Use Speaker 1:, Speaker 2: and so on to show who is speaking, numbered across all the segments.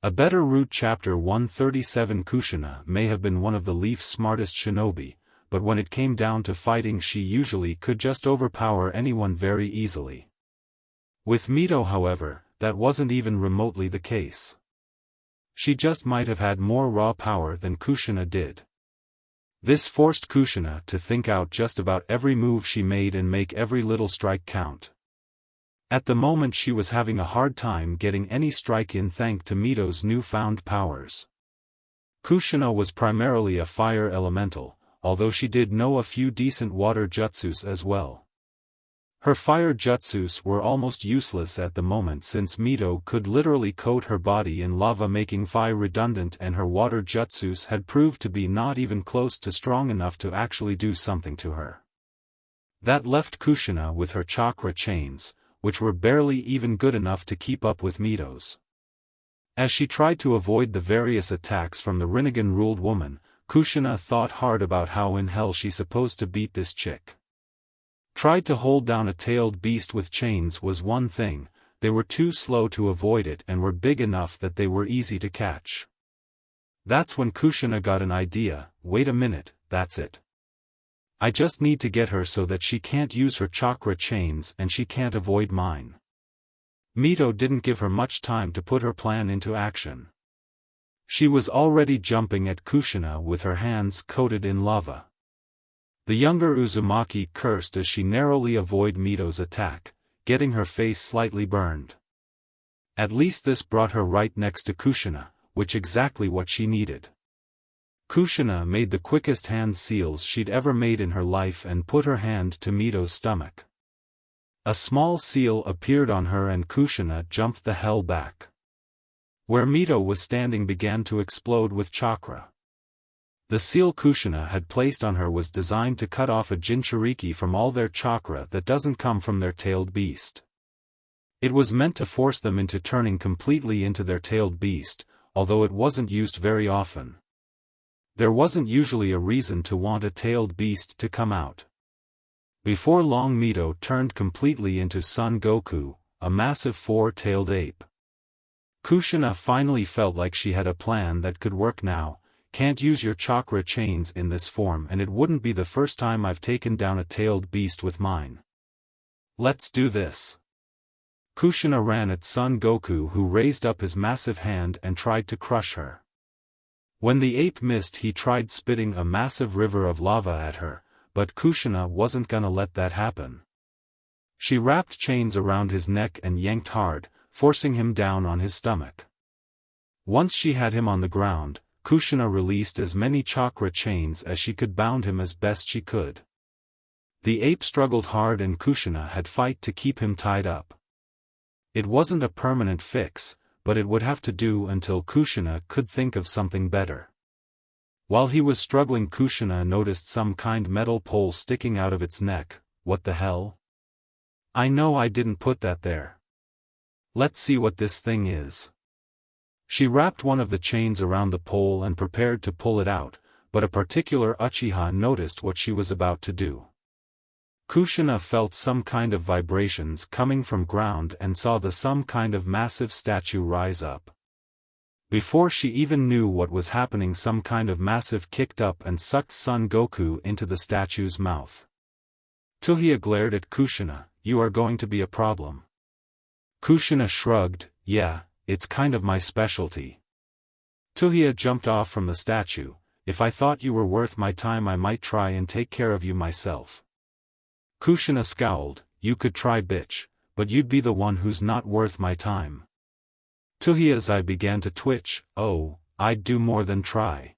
Speaker 1: A better route. Chapter 137. Kushina may have been one of the Leaf's smartest shinobi, but when it came down to fighting she usually could just overpower anyone very easily. With Mito, however, that wasn't even remotely the case. She just might have had more raw power than Kushina did. This forced Kushina to think out just about every move she made and make every little strike count. At the moment she was having a hard time getting any strike in thanks to Mito's newfound powers. Kushina was primarily a fire elemental, although she did know a few decent water jutsus as well. Her fire jutsus were almost useless at the moment since Mito could literally coat her body in lava, making fire redundant, and her water jutsus had proved to be not even close to strong enough to actually do something to her. That left Kushina with her chakra chains, which were barely even good enough to keep up with Mito's. As she tried to avoid the various attacks from the Rinnegan-ruled woman, Kushina thought hard about how in hell she's supposed to beat this chick. Tried to hold down a tailed beast with chains was one thing, they were too slow to avoid it and were big enough that they were easy to catch. That's when Kushina got an idea. Wait a minute, that's it. I just need to get her so that she can't use her chakra chains and she can't avoid mine. Mito didn't give her much time to put her plan into action. She was already jumping at Kushina with her hands coated in lava. The younger Uzumaki cursed as she narrowly avoided Mito's attack, getting her face slightly burned. At least this brought her right next to Kushina, which exactly what she needed. Kushina made the quickest hand seals she'd ever made in her life and put her hand to Mito's stomach. A small seal appeared on her and Kushina jumped the hell back. Where Mito was standing began to explode with chakra. The seal Kushina had placed on her was designed to cut off a Jinchuriki from all their chakra that doesn't come from their tailed beast. It was meant to force them into turning completely into their tailed beast, although it wasn't used very often. There wasn't usually a reason to want a tailed beast to come out. Before long Mito turned completely into Son Goku, a massive four-tailed ape. Kushina finally felt like she had a plan that could work now. Can't use your chakra chains in this form and it wouldn't be the first time I've taken down a tailed beast with mine. Let's do this. Kushina ran at Son Goku, who raised up his massive hand and tried to crush her. When the ape missed, he tried spitting a massive river of lava at her, but Kushina wasn't gonna let that happen. She wrapped chains around his neck and yanked hard, forcing him down on his stomach. Once she had him on the ground, Kushina released as many chakra chains as she could, bound him as best she could. The ape struggled hard and Kushina had fight to keep him tied up. It wasn't a permanent fix, but it would have to do until Kushina could think of something better. While he was struggling, Kushina noticed some kind metal pole sticking out of its neck. What the hell? I know I didn't put that there. Let's see what this thing is. She wrapped one of the chains around the pole and prepared to pull it out, but a particular Uchiha noticed what she was about to do. Kushina felt some kind of vibrations coming from ground and saw some kind of massive statue rise up. Before she even knew what was happening, some kind of massive kicked up and sucked Son Goku into the statue's mouth. Tuhia glared at Kushina. You are going to be a problem. Kushina shrugged. Yeah, it's kind of my specialty. Tuhia jumped off from the statue. If I thought you were worth my time I might try and take care of you myself. Kushina scowled. You could try, bitch, but you'd be the one who's not worth my time. Tuhia's eye began to twitch. Oh, I'd do more than try.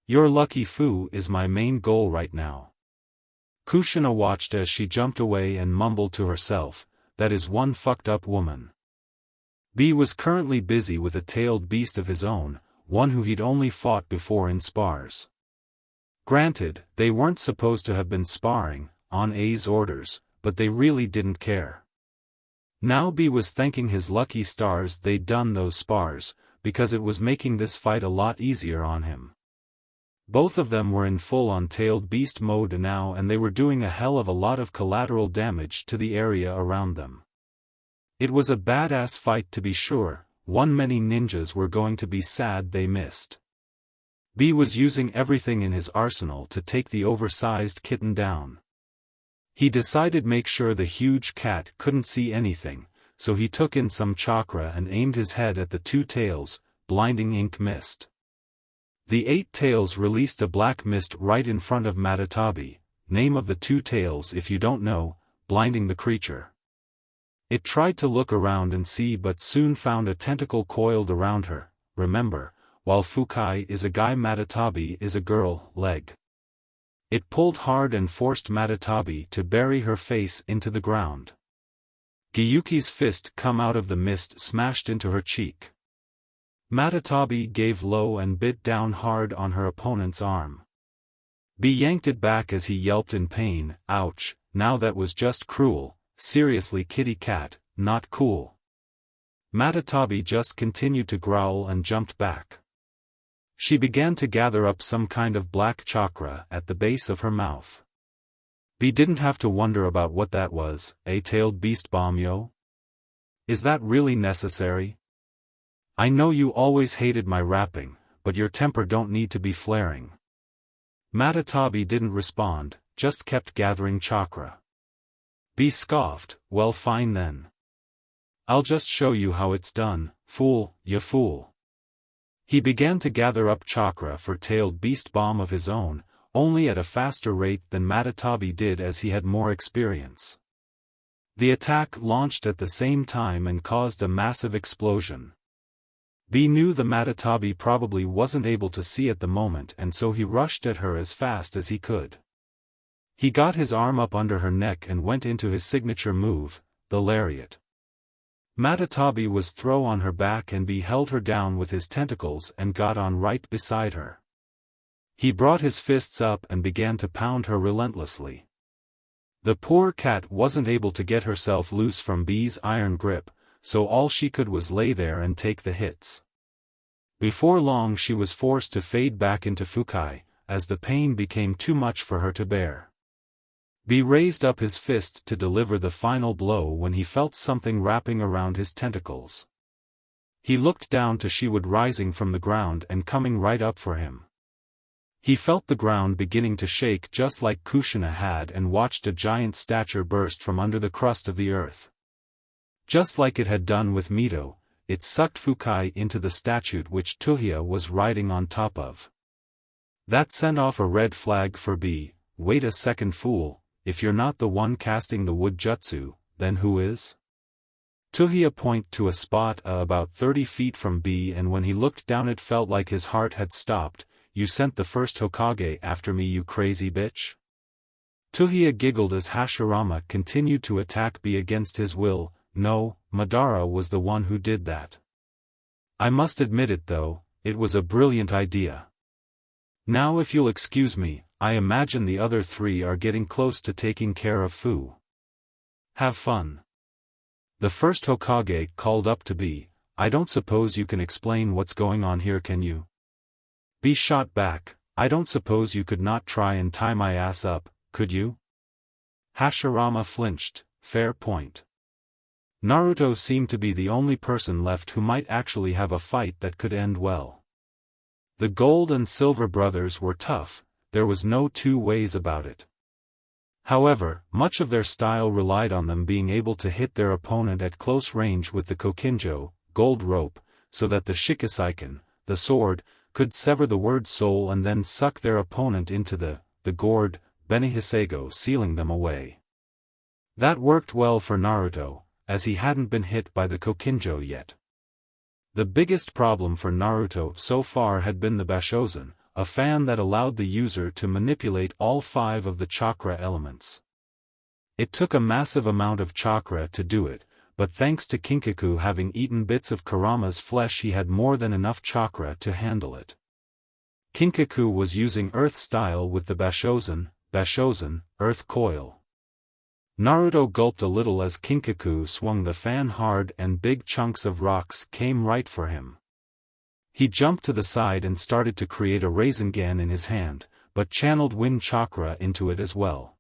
Speaker 1: Your lucky foo is my main goal right now. Kushina watched as she jumped away and mumbled to herself, that is one fucked up woman. B was currently busy with a tailed beast of his own, one who he'd only fought before in spars. Granted, they weren't supposed to have been sparring, on A's orders, but they really didn't care. Now B was thanking his lucky stars they'd done those spars, because it was making this fight a lot easier on him. Both of them were in full-on tailed beast mode now and they were doing a hell of a lot of collateral damage to the area around them. It was a badass fight to be sure, many ninjas were going to be sad they missed. B was using everything in his arsenal to take the oversized kitten down. He decided make sure the huge cat couldn't see anything, so he took in some chakra and aimed his head at the two tails, blinding ink mist. The 8 tails released a black mist right in front of Matatabi, name of the 2 tails if you don't know, blinding the creature. It tried to look around and see but soon found a tentacle coiled around her. Remember, while Fukai is a guy, Matatabi is a girl, leg. It pulled hard and forced Matatabi to bury her face into the ground. Gyuki's fist come out of the mist smashed into her cheek. Matatabi gave low and bit down hard on her opponent's arm. B yanked it back as he yelped in pain. Ouch, now that was just cruel, seriously kitty cat, not cool. Matatabi just continued to growl and jumped back. She began to gather up some kind of black chakra at the base of her mouth. B didn't have to wonder about what that was. A-tailed beast bomb, yo? Is that really necessary? I know you always hated my rapping, but your temper don't need to be flaring. Matatabi didn't respond, just kept gathering chakra. B scoffed, well fine then. I'll just show you how it's done, fool, ya fool. He began to gather up chakra for tailed beast bomb of his own, only at a faster rate than Matatabi did as he had more experience. The attack launched at the same time and caused a massive explosion. B knew the Matatabi probably wasn't able to see at the moment and so he rushed at her as fast as he could. He got his arm up under her neck and went into his signature move, the lariat. Matatabi was thrown on her back and B held her down with his tentacles and got on right beside her. He brought his fists up and began to pound her relentlessly. The poor cat wasn't able to get herself loose from B's iron grip, so all she could was lay there and take the hits. Before long she was forced to fade back into Fukai, as the pain became too much for her to bear. B raised up his fist to deliver the final blow when he felt something wrapping around his tentacles. He looked down to Shiwood rising from the ground and coming right up for him. He felt the ground beginning to shake just like Kushina had and watched a giant statue burst from under the crust of the earth. Just like it had done with Mito, it sucked Fukai into the statue which Tuhia was riding on top of. That sent off a red flag for B. Wait a second, fool, if you're not the one casting the wood jutsu, then who is? Tuhia pointed to a spot about 30 feet from B and when he looked down it felt like his heart had stopped. You sent the first Hokage after me, you crazy bitch? Tuhia giggled as Hashirama continued to attack B against his will. No, Madara was the one who did that. I must admit it though, it was a brilliant idea. Now if you'll excuse me, I imagine the other 3 are getting close to taking care of Fu. Have fun. The first Hokage called up to B. I don't suppose you can explain what's going on here, can you? B shot back, I don't suppose you could not try and tie my ass up, could you? Hashirama flinched, fair point. Naruto seemed to be the only person left who might actually have a fight that could end well. The Gold and Silver brothers were tough, there was no two ways about it. However, much of their style relied on them being able to hit their opponent at close range with the Kokinjo, gold rope, so that the Shikisaiken, the sword, could sever the word soul and then suck their opponent into the gourd, Benihiseigo, sealing them away. That worked well for Naruto, as he hadn't been hit by the Kokinjo yet. The biggest problem for Naruto so far had been the Bashozen, a fan that allowed the user to manipulate all 5 of the chakra elements. It took a massive amount of chakra to do it, but thanks to Kinkaku having eaten bits of Kurama's flesh he had more than enough chakra to handle it. Kinkaku was using Earth style with the Bashozen, Earth coil. Naruto gulped a little as Kinkaku swung the fan hard and big chunks of rocks came right for him. He jumped to the side and started to create a Rasengan in his hand, but channeled wind chakra into it as well.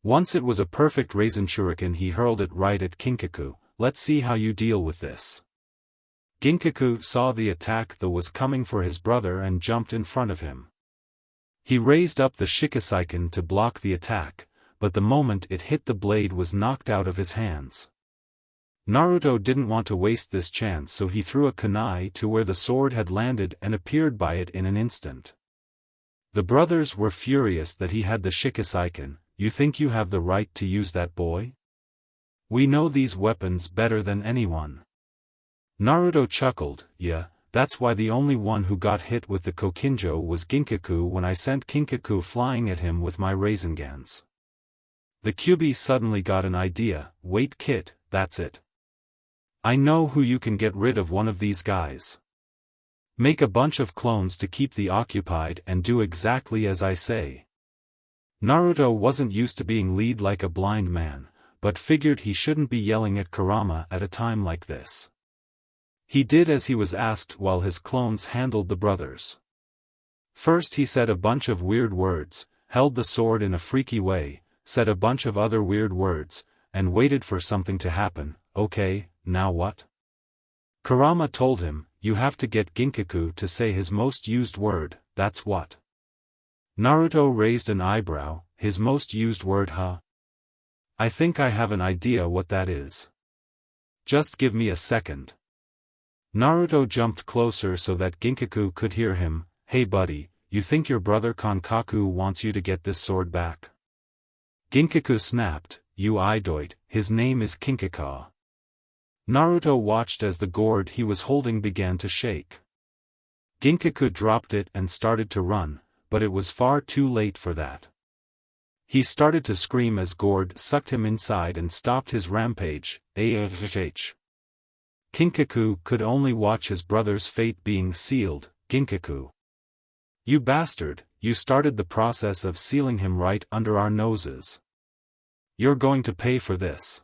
Speaker 1: Once it was a perfect Rasen Shuriken, he hurled it right at Kinkaku. Let's see how you deal with this. Ginkaku saw the attack that was coming for his brother and jumped in front of him. He raised up the Shikisaiken to block the attack, but the moment it hit the blade was knocked out of his hands. Naruto didn't want to waste this chance, so he threw a kunai to where the sword had landed and appeared by it in an instant. The brothers were furious that he had the Shikisaiken. You think you have the right to use that, boy? We know these weapons better than anyone. Naruto chuckled. Yeah, that's why the only one who got hit with the Kokinjo was Ginkaku when I sent Kinkaku flying at him with my Raisengans. The Kyuubi suddenly got an idea. Wait, Kit, that's it. I know who you can get rid of one of these guys. Make a bunch of clones to keep the occupied and do exactly as I say. Naruto wasn't used to being led like a blind man, but figured he shouldn't be yelling at Kurama at a time like this. He did as he was asked while his clones handled the brothers. First he said a bunch of weird words, held the sword in a freaky way, said a bunch of other weird words, and waited for something to happen. Okay, now what? Kurama told him, you have to get Ginkaku to say his most used word, that's what. Naruto raised an eyebrow. His most used word, huh? I think I have an idea what that is. Just give me a second. Naruto jumped closer so that Ginkaku could hear him. Hey buddy, you think your brother Kankaku wants you to get this sword back? Ginkaku snapped, you idoid, his name is Kinkaka. Naruto watched as the gourd he was holding began to shake. Ginkaku dropped it and started to run, but it was far too late for that. He started to scream as gourd sucked him inside and stopped his rampage. Kinkaku could only watch his brother's fate being sealed. Ginkaku. You bastard, you started the process of sealing him right under our noses. You're going to pay for this.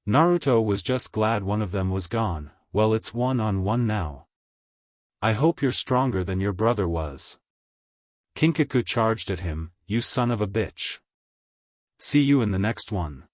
Speaker 1: Naruto was just glad one of them was gone. Well, it's 1-on-1 now. I hope you're stronger than your brother was. Kinkaku charged at him, you son of a bitch. See you in the next one.